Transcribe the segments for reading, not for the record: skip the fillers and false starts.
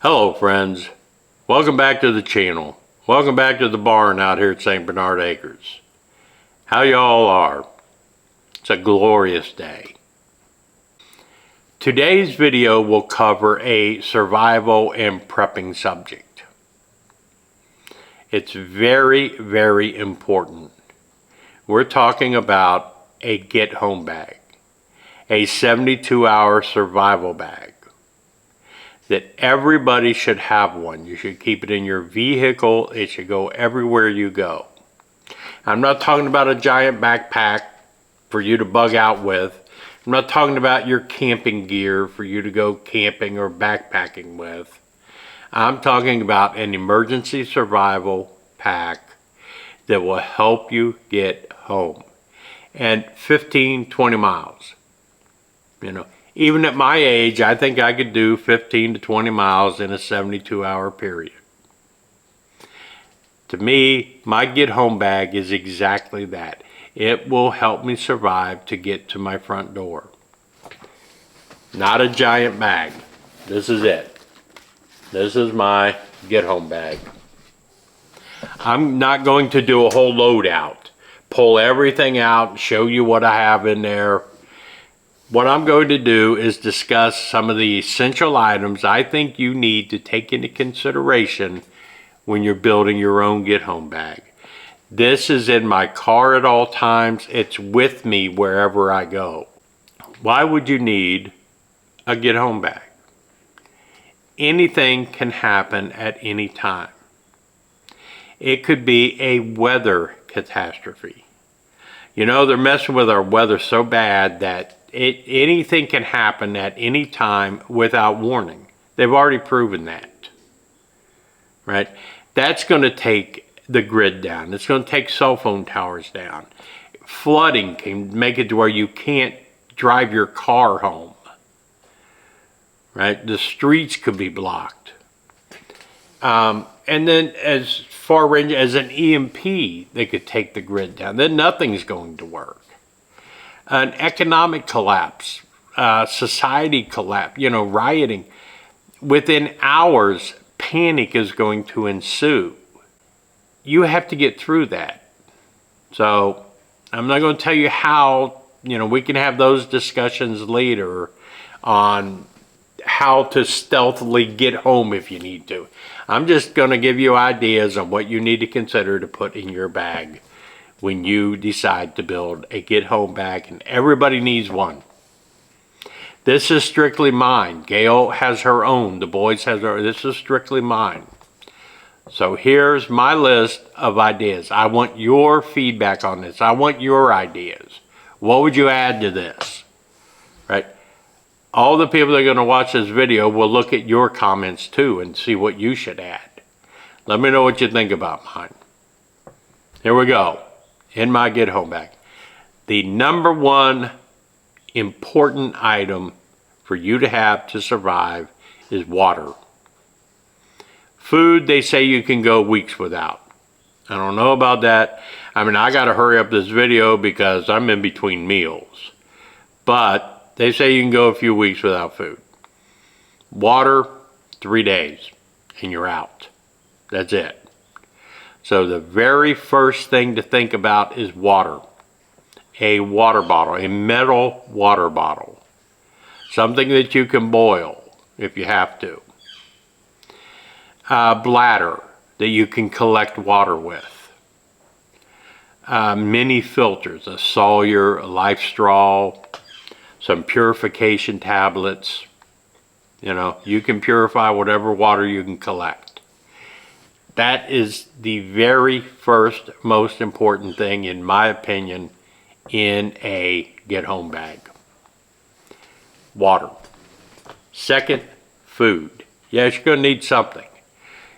Hello friends, welcome back to the channel. Welcome back to the barn out here at St. Bernard Acres. How y'all are? It's a glorious day. Today's video will cover a survival and prepping subject. It's very, very important. We're talking about a get home bag, a 72-hour survival bag. That everybody should have one. You should keep it in your vehicle. It should go everywhere you go. I'm not talking about a giant backpack for you to bug out with. I'm not talking about your camping gear for you to go camping or backpacking with. I'm talking about an emergency survival pack that will help you get home. And 15, 20 miles, even at my age, I think I could do 15 to 20 miles in a 72-hour period. To me, my get home bag is exactly that. It will help me survive to get to my front door. Not a giant bag. This is it. This is my get home bag. I'm not going to do a whole load out. Pull everything out, show you what I have in there. What I'm going to do is discuss some of the essential items I think you need to take into consideration when you're building your own get-home bag. This is in my car at all times. It's with me wherever I go. Why would you need a get-home bag? Anything can happen at any time. It could be a weather catastrophe. They're messing with our weather so bad that anything can happen at any time without warning. They've already proven that, right? That's going to take the grid down. It's going to take cell phone towers down. Flooding can make it to where you can't drive your car home, right? The streets could be blocked. And then as far range as an EMP, they could take the grid down. Then nothing's going to work. An economic collapse, society collapse, rioting. Within hours, panic is going to ensue. You have to get through that. So I'm not going to tell you how, we can have those discussions later on how to stealthily get home if you need to. I'm just going to give you ideas on what you need to consider to put in your bag when you decide to build a get home bag, and everybody needs one. This is strictly mine. Gail has her own. The boys has their own. This is strictly mine. So here's my list of ideas. I want your feedback on this. I want your ideas. What would you add to this? Right? All the people that are going to watch this video will look at your comments too and see what you should add. Let me know what you think about mine. Here we go. In my get home bag. The number one important item for you to have to survive is water. Food, they say you can go weeks without. I don't know about that. I got to hurry up this video because I'm in between meals. But they say you can go a few weeks without food. Water, 3 days, and you're out. That's it. So the very first thing to think about is water. A water bottle, a metal water bottle. Something that you can boil if you have to. A bladder that you can collect water with. Mini filters, a Sawyer, a Life Straw, some purification tablets. You can purify whatever water you can collect. That is the very first most important thing, in my opinion, in a get-home bag. Water. Second, food. Yes, you're going to need something.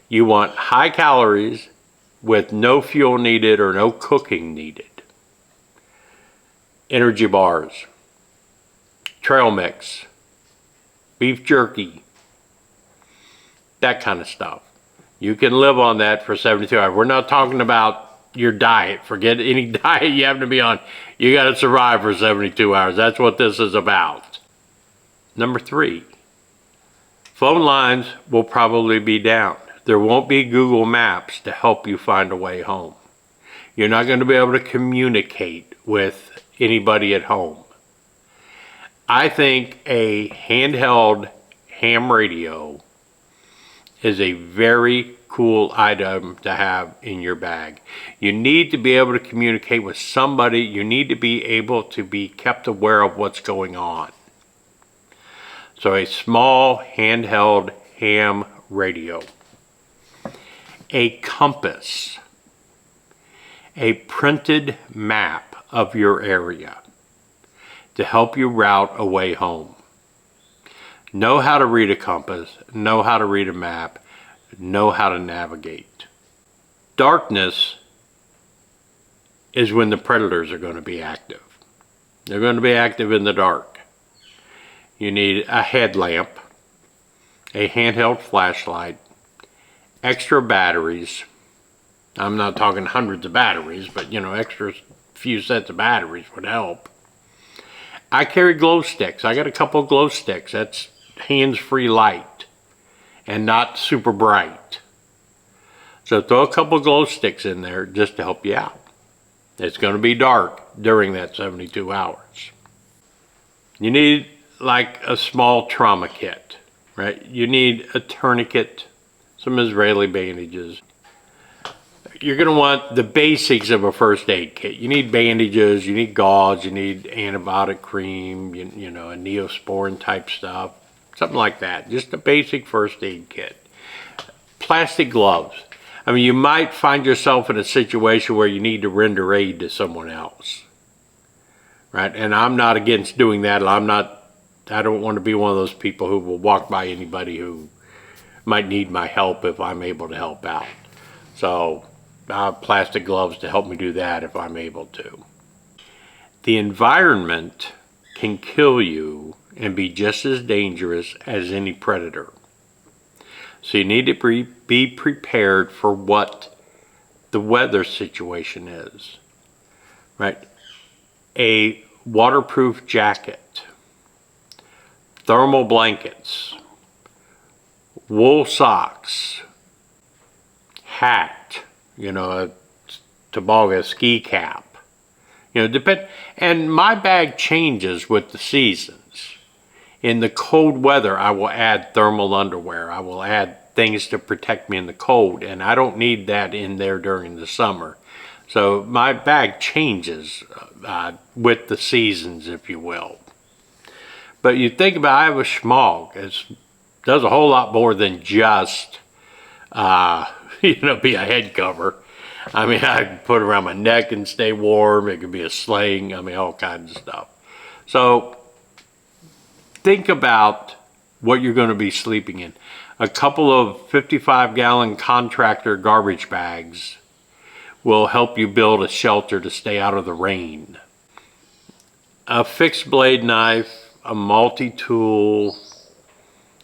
You want high calories with no fuel needed or no cooking needed. Energy bars. Trail mix. Beef jerky. That kind of stuff. You can live on that for 72 hours. We're not talking about your diet. Forget any diet you happen to be on. You got to survive for 72 hours. That's what this is about. Number 3, Phone lines will probably be down. There won't be Google Maps to help you find a way home. You're not going to be able to communicate with anybody at home. I think a handheld ham radio is a very cool item to have in your bag. You need to be able to communicate with somebody. You need to be able to be kept aware of what's going on. So a small handheld ham radio. A compass. A printed map of your area to help you route a way home. Know how to read a compass, know how to read a map, know how to navigate. Darkness is when the predators are going to be active. They're going to be active in the dark. You need a headlamp, a handheld flashlight, extra batteries. I'm not talking hundreds of batteries, but extra few sets of batteries would help. I carry glow sticks. I got a couple of glow sticks. That's hands-free light and not super bright. So throw a couple of glow sticks in there just to help you out. It's going to be dark during that 72 hours. You need like a small trauma kit, right? You need a tourniquet, some Israeli bandages. You're going to want the basics of a first aid kit. You need bandages, you need gauze, you need antibiotic cream, a Neosporin type stuff, something like that. Just a basic first aid kit. Plastic gloves. I mean, you might find yourself in a situation where you need to render aid to someone else, right? And I'm not against doing that. I don't want to be one of those people who will walk by anybody who might need my help if I'm able to help out. So plastic gloves to help me do that if I'm able to. The environment can kill you and be just as dangerous as any predator. So you need to be prepared for what the weather situation is, right? A waterproof jacket, thermal blankets, wool socks, hat, a toboggan, ski cap, and my bag changes with the seasons. In the cold weather, I will add thermal underwear. I will add things to protect me in the cold, and I don't need that in there during the summer. So my bag changes with the seasons, if you will. But you think about, I have a schmog. It does a whole lot more than just be a head cover. I mean, I can put it around my neck and stay warm. It could be a sling. I mean, all kinds of stuff. So think about what you're going to be sleeping in. A couple of 55-gallon contractor garbage bags will help you build a shelter to stay out of the rain. A fixed blade knife, a multi-tool,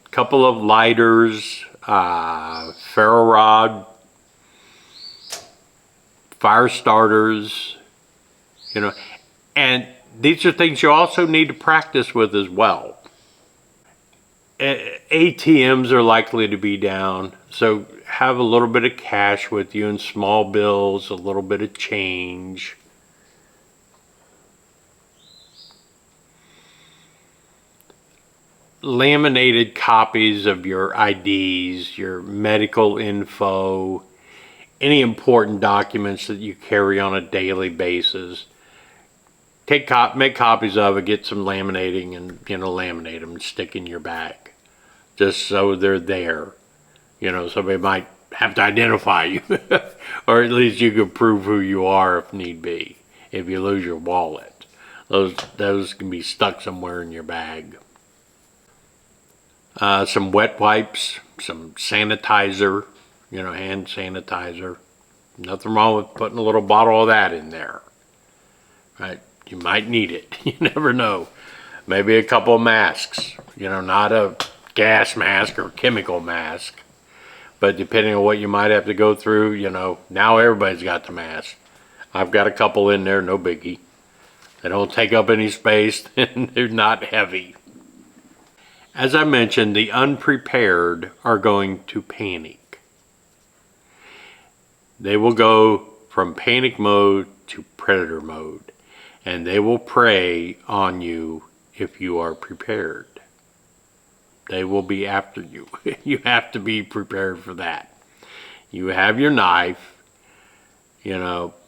a couple of lighters, ferro rod, fire starters, and these are things you also need to practice with as well. ATMs are likely to be down, so have a little bit of cash with you and small bills, a little bit of change. Laminated copies of your IDs, your medical info, any important documents that you carry on a daily basis. Make copies of it, get some laminating and, laminate them and stick in your bag. Just so they're there. Somebody might have to identify you. Or at least you can prove who you are if need be. If you lose your wallet. Those can be stuck somewhere in your bag. Some wet wipes, some sanitizer, hand sanitizer. Nothing wrong with putting a little bottle of that in there, right? You might need it. You never know. Maybe a couple of masks, not a gas mask or chemical mask, but depending on what you might have to go through, now everybody's got the mask. I've got a couple in there, no biggie. They don't take up any space and they're not heavy. As I mentioned, the unprepared are going to panic. They will go from panic mode to predator mode, and they will prey on you if you are prepared. They will be after you. You have to be prepared for that. You have your knife,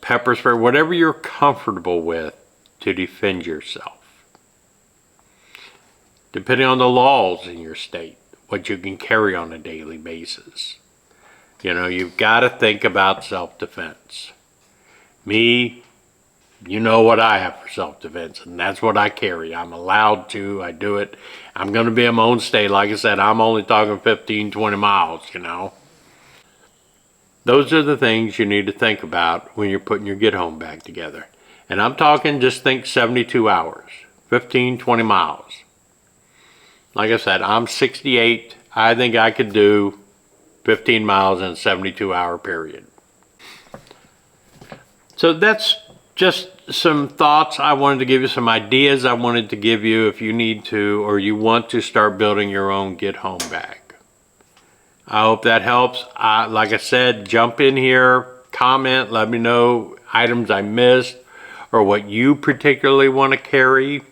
pepper spray, whatever you're comfortable with to defend yourself. Depending on the laws in your state, what you can carry on a daily basis. You've got to think about self-defense. Me, you know what I have for self-defense, and that's what I carry. I'm allowed to. I do it. I'm going to be in my own state. Like I said, I'm only talking 15, 20 miles, Those are the things you need to think about when you're putting your get-home bag together. And I'm talking, just think 72 hours, 15, 20 miles. Like I said, I'm 68. I think I could do 15 miles in a 72-hour period. So that's just some thoughts. I wanted to give you some ideas I wanted to give you if you need to or you want to start building your own get-home bag. I hope that helps. Like I said, jump in here, comment, let me know items I missed or what you particularly want to carry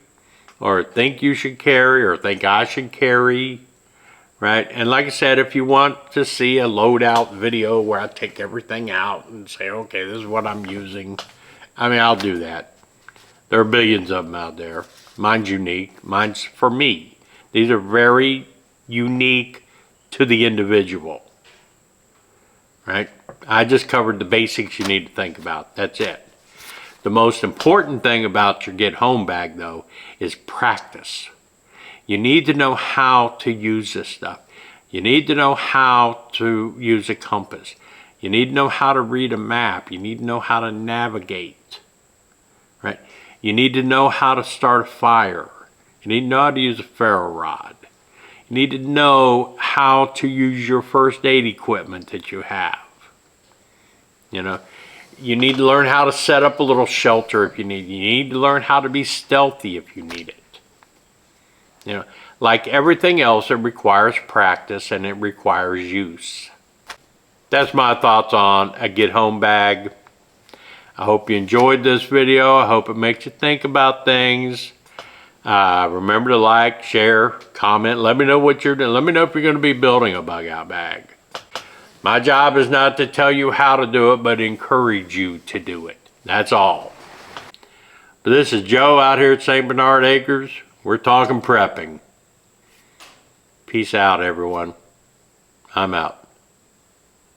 or think you should carry or think I should carry, right? And like I said, if you want to see a loadout video where I take everything out and say, okay, this is what I'm using, I'll do that. There are billions of them out there. Mine's unique. Mine's for me. These are very unique to the individual, right? I just covered the basics you need to think about. That's it. The most important thing about your get home bag though is practice. You need to know how to use this stuff. You need to know how to use a compass. You need to know how to read a map. You need to know how to navigate, right? You need to know how to start a fire. You need to know how to use a ferro rod. You need to know how to use your first aid equipment that you have. You need to learn how to set up a little shelter if you need. You need to learn how to be stealthy if you need it. Like everything else, it requires practice and it requires use. That's my thoughts on a get home bag. I hope you enjoyed this video. I hope it makes you think about things. Remember to like, share, comment. Let me know what you're doing. Let me know if you're going to be building a bug out bag. My job is not to tell you how to do it, but encourage you to do it. That's all. But this is Joe out here at St. Bernard Acres. We're talking prepping. Peace out, everyone. I'm out.